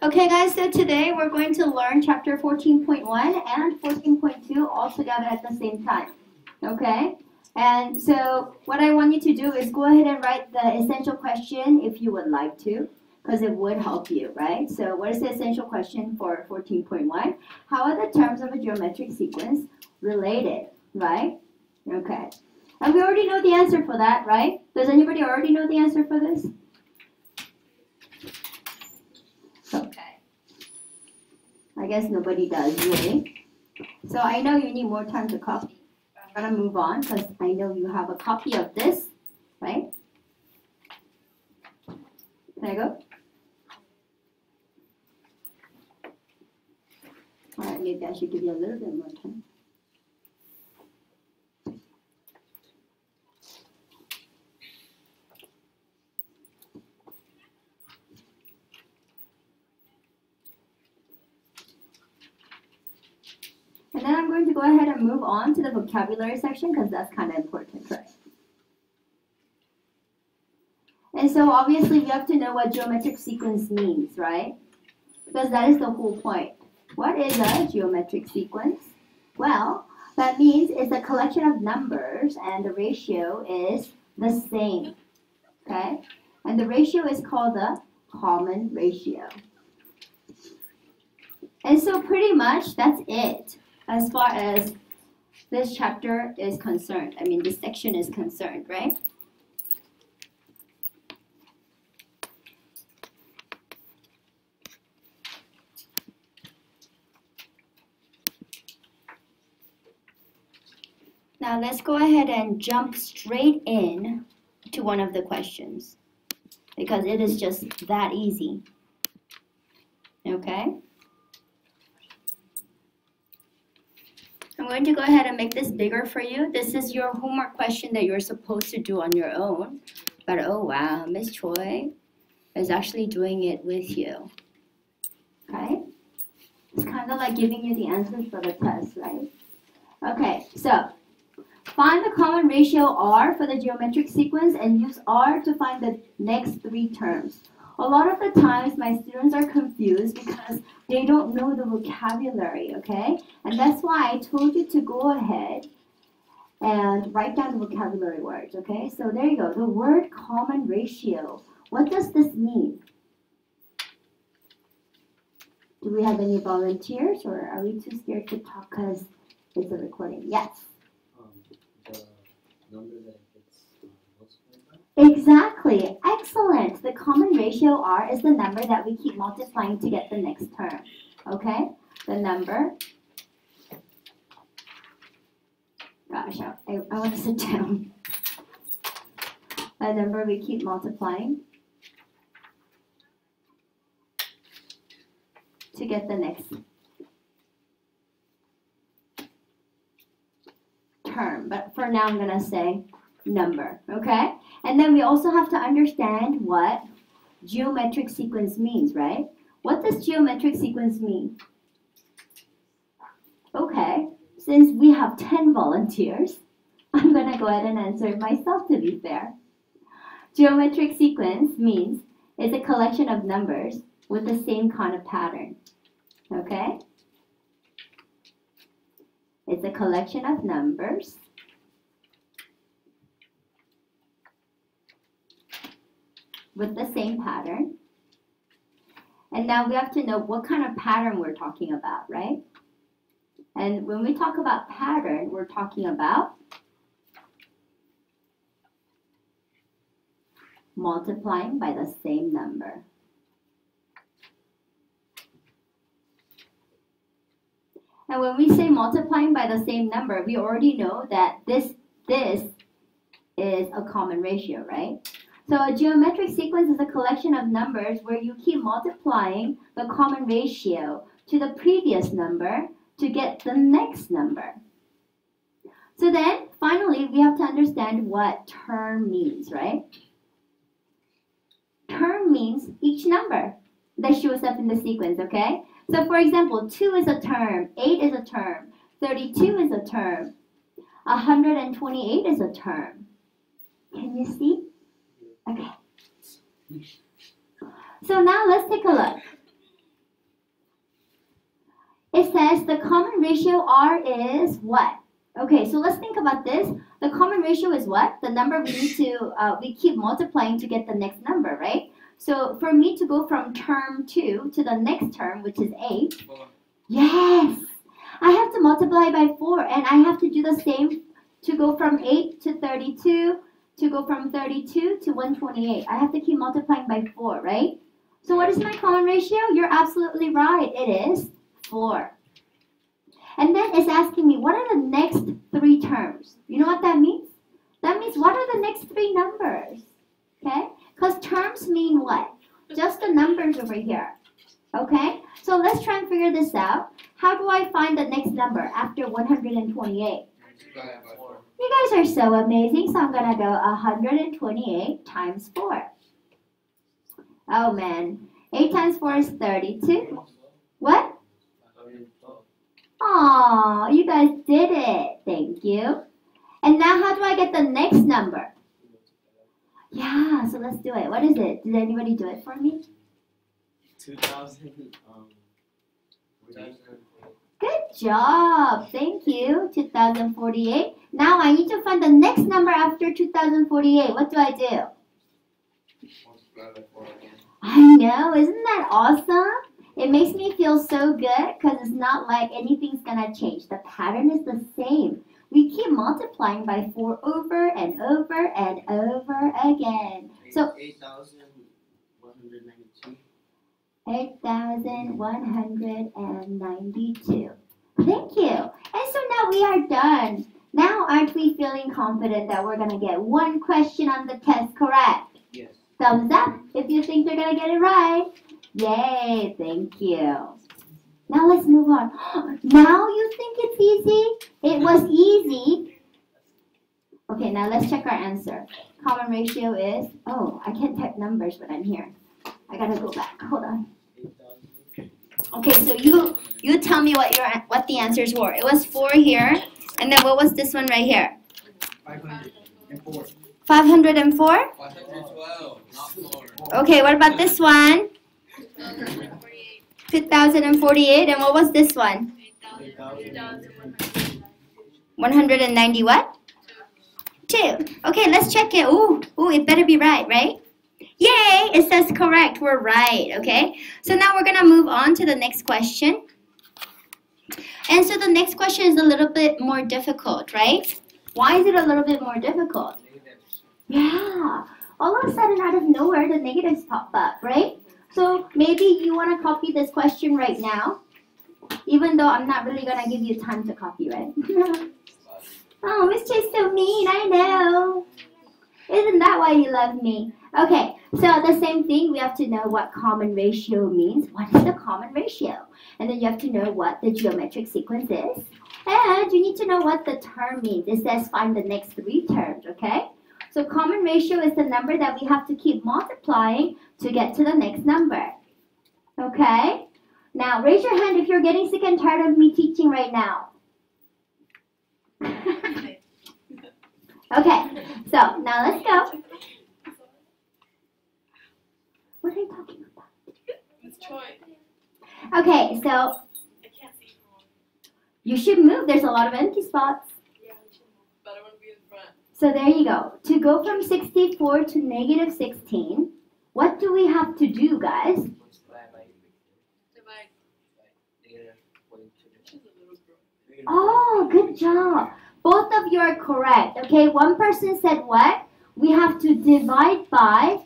Okay, guys, so today we're going to learn chapter 14.1 and 14.2 all together at the same time. Okay? And so what I want you to do is go ahead and write the essential question if you would like to, because it would help you, right? So what is the essential question for 14.1? How are the terms of a geometric sequence related, right? Okay. And we already know the answer for that, right? Does anybody already know the answer for this? Okay. I guess nobody does, really. So I know you need more time to copy. I'm going to move on because I know you have a copy of this, right? Can I go? All right, maybe I should give you a little bit more time. And then I'm going to go ahead and move on to the vocabulary section because that's kind of important, right? And so obviously we have to know what geometric sequence means, right? Because that is the whole point. What is a geometric sequence? Well, that means it's a collection of numbers and the ratio is the same, okay? And the ratio is called the common ratio. And so pretty much that's it as far as this chapter is concerned. I mean, this section is concerned, right? Now let's go ahead and jump straight in to one of the questions because it is just that easy. Okay? I'm going to go ahead and make this bigger for you. This is your homework question that you're supposed to do on your own. But oh wow, Miss Choi is actually doing it with you. Okay? It's kind of like giving you the answers for the test, right? Okay, so find the common ratio R for the geometric sequence and use R to find the next three terms. A lot of the times my students are confused because they don't know the vocabulary, okay? And that's why I told you to go ahead and write down the vocabulary words, okay? So there you go, the word common ratio. What does this mean? Do we have any volunteers or are we too scared to talk because it's a recording? Yes. The number that gets multiplied by? Exactly. Excellent. The common ratio R is the number that we keep multiplying to get the next term. Okay? The number. Gosh, I want to sit down. The number we keep multiplying to get the next term, but for now I'm going to say number, okay? And then we also have to understand what geometric sequence means, right? What does geometric sequence mean? Okay, since we have 10 volunteers, I'm going to go ahead and answer it myself to be fair. Geometric sequence means it's a collection of numbers with the same kind of pattern, okay? It's a collection of numbers with the same pattern. And now we have to know what kind of pattern we're talking about, right? And when we talk about pattern, we're talking about multiplying by the same number. And when we say multiplying by the same number, we already know that this is a common ratio, right? So a geometric sequence is a collection of numbers where you keep multiplying the common ratio to the previous number to get the next number. So then, finally, we have to understand what term means, right? Term means each number that shows up in the sequence, okay? So for example, 2 is a term, 8 is a term, 32 is a term, 128 is a term. Can you see? Okay. So now let's take a look. it says the common ratio R is what? Okay, so let's think about this. The common ratio is what? The number we need to, we keep multiplying to get the next number, right? So for me to go from term 2 to the next term, which is 8, yes, I have to multiply by 4, and I have to do the same to go from 8 to 32, to go from 32 to 128. I have to keep multiplying by 4, right? So what is my common ratio? You're absolutely right. It is 4. And then it's asking me, what are the next 3 terms? You know what that means? That means what are the next 3 numbers? Okay? Because terms mean what? Just the numbers over here. Okay? So let's try and figure this out. How do I find the next number after 128? You guys are so amazing. So I'm going to go 128 times 4. Oh man. 8 times 4 is 32. What? Aw, you guys did it. Thank you. And now how do I get the next number? Yeah, so let's do it. What is it? Did anybody do it for me? 2000. Good job. Thank you. 2048. Now I need to find the next number after 2048. What do I do? I know. Isn't that awesome? It makes me feel so good because it's not like anything's going to change. The pattern is the same. We keep multiplying by 4 over and over and over again. So 8,192. 8,192. Thank you. And so now we are done. Now aren't we feeling confident that we're going to get 1 question on the test correct? Yes. Thumbs up if you think you're going to get it right. Yay, thank you. Now let's move on. Now you think it's easy? It was easy. Okay, now let's check our answer. Common ratio is, oh, I can't type numbers when I'm here. I gotta go back. Hold on. Okay, so you tell me what the answers were. It was 4 here, and then what was this one right here? 504. 504? 512, not 4. Okay, what about this one? 2048, and what was this one? 190 what? 2. Okay, let's check it. Ooh, it better be right? Yay, it says correct. We're right, okay? So now we're gonna move on to the next question. And so the next question is a little bit more difficult, right? Why is it a little bit more difficult? Yeah, all of a sudden out of nowhere, the negatives pop up, right? So maybe you want to copy this question right now, even though I'm not really going to give you time to copy, right? Oh, Miss Chase so mean, I know. Isn't that why you love me? Okay, so the same thing, we have to know what common ratio means. What is the common ratio? And then you have to know what the geometric sequence is. And you need to know what the term means. It says find the next 3 terms, okay? So common ratio is the number that we have to keep multiplying to get to the next number. Okay? Now, raise your hand if you're getting sick and tired of me teaching right now. Okay, so now let's go. What are you talking about? It's Choi. Okay, so I can't see from one. you should move. There's a lot of empty spots. Yeah, we should move. But I want to be in front. So there you go. To go from 64 to negative 16, what do we have to do, guys? Divide. She's a little girl. Oh, good job. Both of you are correct. Okay, one person said what? We have to divide by,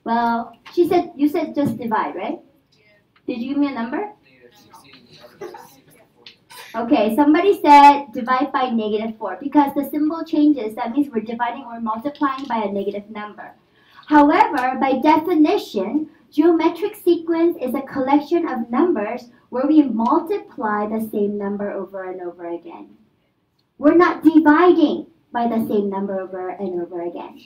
well, you said just divide, right? Yeah. Did you give me a number? Okay, somebody said divide by negative 4 because the symbol changes. That means we're dividing or multiplying by a negative number. However, by definition, geometric sequence is a collection of numbers where we multiply the same number over and over again. We're not dividing by the same number over and over again.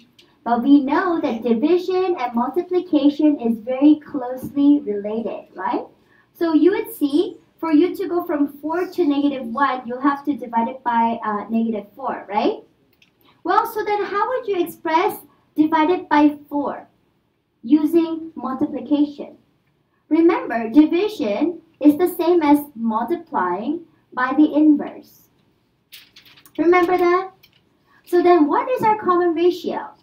But we know that division and multiplication is very closely related, right? So you would see, for you to go from 4 to negative 1, you'll have to divide it by negative 4, right? Well, so then how would you express divided by 4? Using multiplication. Remember, division is the same as multiplying by the inverse. Remember that? So then what is our common ratio?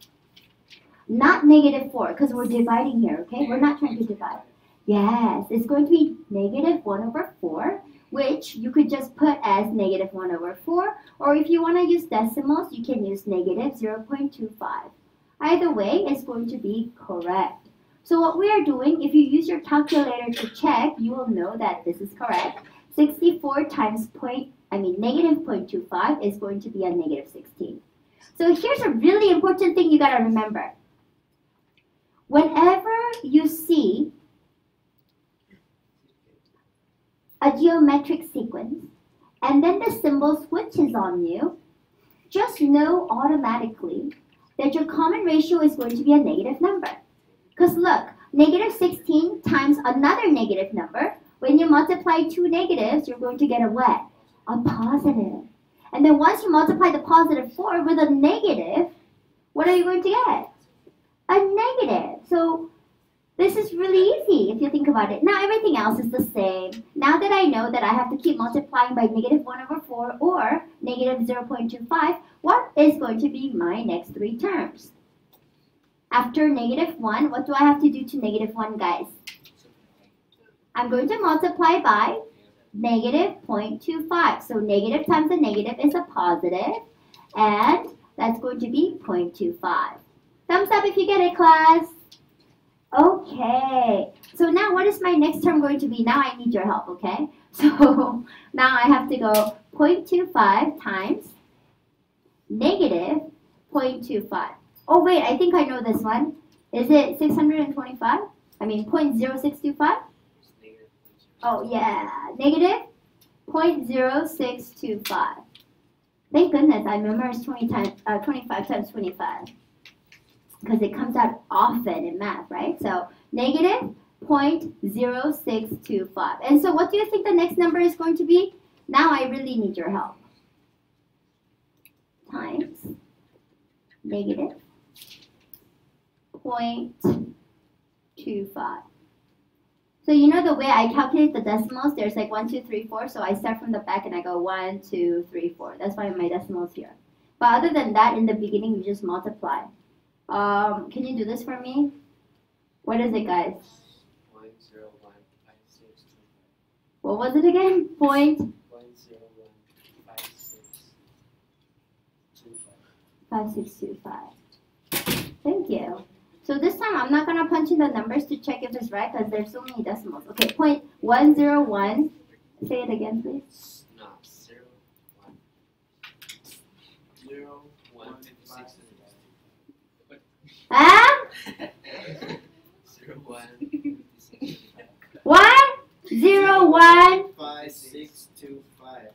Not -4, because we're dividing here, okay? We're not trying to divide. Yes, it's going to be -1/4, which you could just put as -1/4, or if you want to use decimals, you can use -0.25. Either way, it's going to be correct. So what we are doing, if you use your calculator to check, you will know that this is correct. 64 times -0.25 is going to be a -16. So here's a really important thing you got to remember. Whenever you see a geometric sequence and then the symbol switches on you, just know automatically that your common ratio is going to be a negative number. Because look, -16 times another negative number, when you multiply two negatives, you're going to get a what? A positive. And then once you multiply the +4 with a negative, what are you going to get? A negative. So this is really easy if you think about it. Now everything else is the same. Now that I know that I have to keep multiplying by -1/4 or -0.25, what is going to be my next three terms? After -1, what do I have to do to -1, guys? I'm going to multiply by -0.25. So negative times a negative is a positive, and that's going to be 0.25. Thumbs up if you get it, class. Okay, so now what is my next term going to be? Now I need your help, okay? So now I have to go 0.25 times -0.25. Oh wait, I think I know this one. Is it 625? I mean 0.0625? Oh yeah, -0.0625. Thank goodness I memorized 25 times 25. Because it comes out often in math, right? So -0.0625. And so what do you think the next number is going to be? Now I really need your help. Times -0.25. So you know the way I calculate the decimals, there's like 1, 2, 3, 4. So I start from the back and I go 1, 2, 3, 4. That's why my decimal's here. But other than that, in the beginning, you just multiply. Can you do this for me? What is it, guys? 0.015625. What was it again? 0.5625. Thank you. So this time I'm not gonna punch in the numbers to check if it's right because there's so many decimals. Okay, 0.101. Say it again, please. No, 0, 1, 56. Ah? 0, 1, 1, 0, 1. 5625.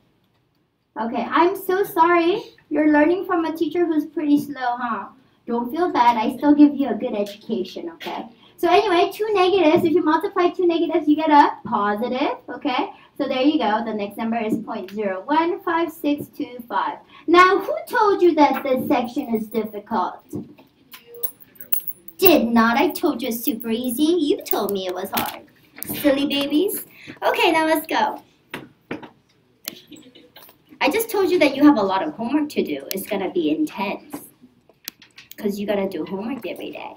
Okay, I'm so sorry. You're learning from a teacher who's pretty slow, huh? Don't feel bad. I still give you a good education, okay? So anyway, two negatives. If you multiply two negatives, you get a positive, okay? So there you go. The next number is 0.015625. Now, who told you that this section is difficult? Did not. I told you it's super easy. You told me it was hard. Silly babies. Okay, now let's go. I just told you that you have a lot of homework to do. It's going to be intense because you got to do homework every day.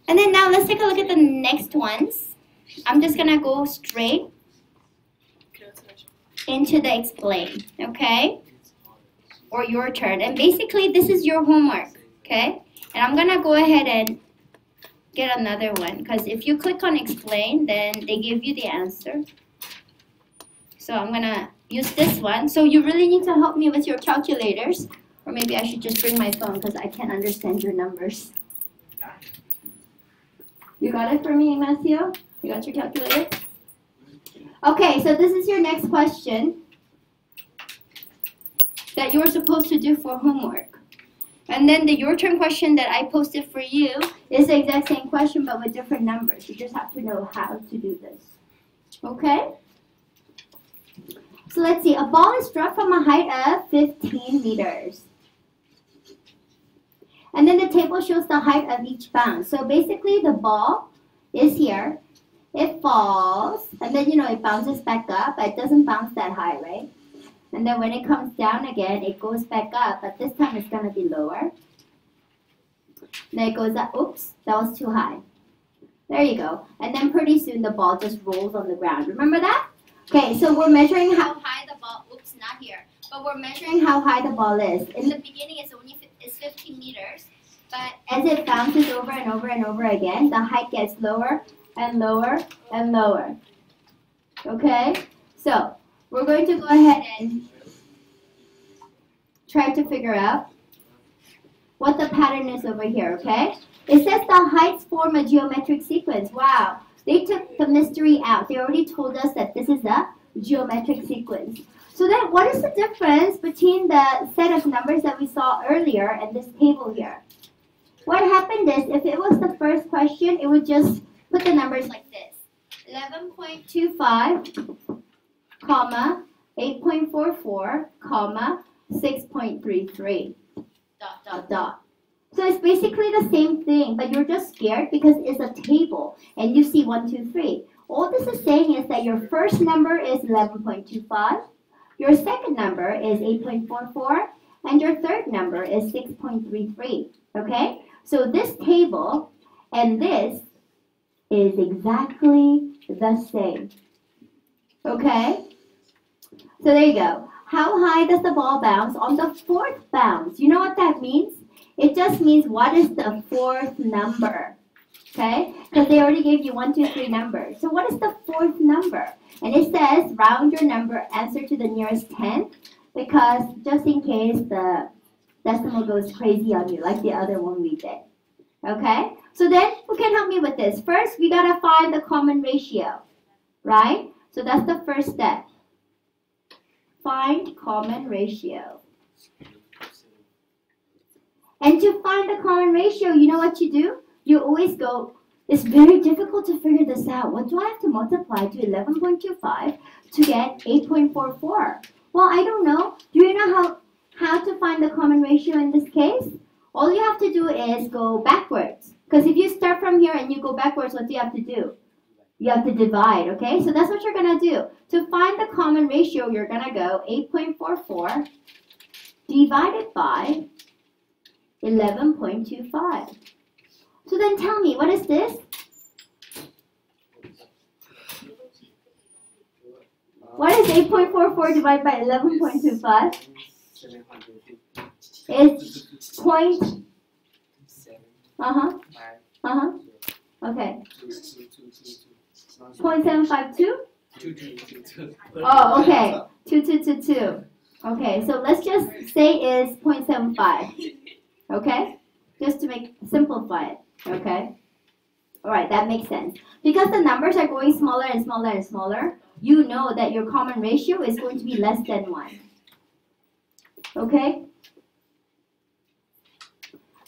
And then now let's take a look at the next ones. I'm just going to go straight into the explain, okay? Or your turn. And basically, this is your homework, okay? And I'm going to go ahead and get another one because if you click on explain, then they give you the answer. So I'm going to use this one. So you really need to help me with your calculators. Or maybe I should just bring my phone because I can't understand your numbers. You got it for me, Ignacio? You got your calculator? Okay, so this is your next question that you were supposed to do for homework. And then the your turn question that I posted for you is the exact same question but with different numbers. You just have to know how to do this. Okay? So let's see. A ball is dropped from a height of 15 meters. And then the table shows the height of each bound. So basically the ball is here. It falls. And then, you know, it bounces back up, but it doesn't bounce that high, right? And then when it comes down again, it goes back up, but this time it's going to be lower. Then it goes up. Oops, that was too high. There you go. And then pretty soon the ball just rolls on the ground. Remember that? Okay, so we're measuring how high the ball, oops, not here, but we're measuring how high the ball is. In the beginning, it's 15 meters, but as it bounces over and over and over again, the height gets lower and lower and lower. Okay, so we're going to go ahead and try to figure out what the pattern is over here, okay? It says the heights form a geometric sequence. Wow, they took the mystery out. They already told us that this is a geometric sequence. So then what is the difference between the set of numbers that we saw earlier and this table here? What happened is, if it was the first question, it would just put the numbers like this. 11.25, comma, 8.44, comma, 6.33, dot, dot, dot. So it's basically the same thing, but you're just scared because it's a table and you see 1, 2, 3. All this is saying is that your first number is 11.25, your second number is 8.44, and your third number is 6.33. Okay? So this table and this is exactly the same. Okay? So there you go. How high does the ball bounce on the fourth bounce? You know what that means? It just means what is the fourth number, okay? Because they already gave you 1, 2, 3 numbers. So what is the fourth number? And it says round your number answer to the nearest 10, because just in case the decimal goes crazy on you like the other one we did, okay? So then who can help me with this? First, we got to find the common ratio, right? So that's the first step. Find common ratio. And to find the common ratio, you know what you do? You always go, it's very difficult to figure this out. What do I have to multiply to 11.25 to get 8.44? Well, I don't know. Do you know how to find the common ratio in this case? All you have to do is go backwards. Because if you start from here and you go backwards, what do you have to do? You have to divide, okay? So that's what you're going to do. To find the common ratio, you're going to go 8.44 divided by 11.25. So then tell me, what is this? What is 8.44 divided by 11.25? 750. It's point. Okay. 0.752? Oh, okay. 2222. Okay, so let's just say is 0.75. Okay? Just to simplify it. Okay? Alright, that makes sense. Because the numbers are going smaller and smaller and smaller, you know that your common ratio is going to be less than 1. Okay?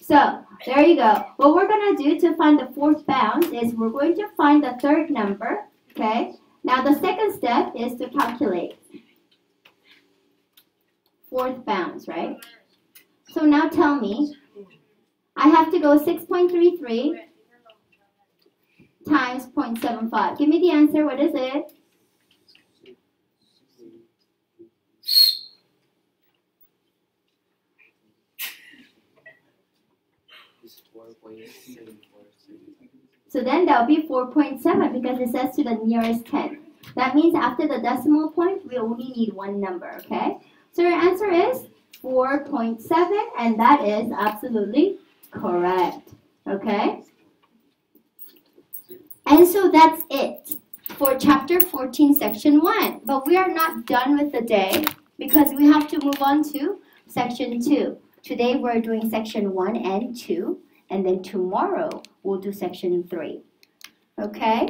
So, there you go. What we're going to do to find the fourth bounce is we're going to find the third number. Okay? Now, the second step is to calculate fourth bounce, right? So now tell me, I have to go 6.33 times 0.75. Give me the answer. What is it? So then that will be 4.7 because it says to the nearest 10. That means after the decimal point, we only need one number, okay? So your answer is 4.7, and that is absolutely correct, okay? And so that's it for chapter 14, section 1. But we are not done with the day because we have to move on to section 2. Today we're doing section 1 and 2, and then tomorrow we'll do section 3, okay?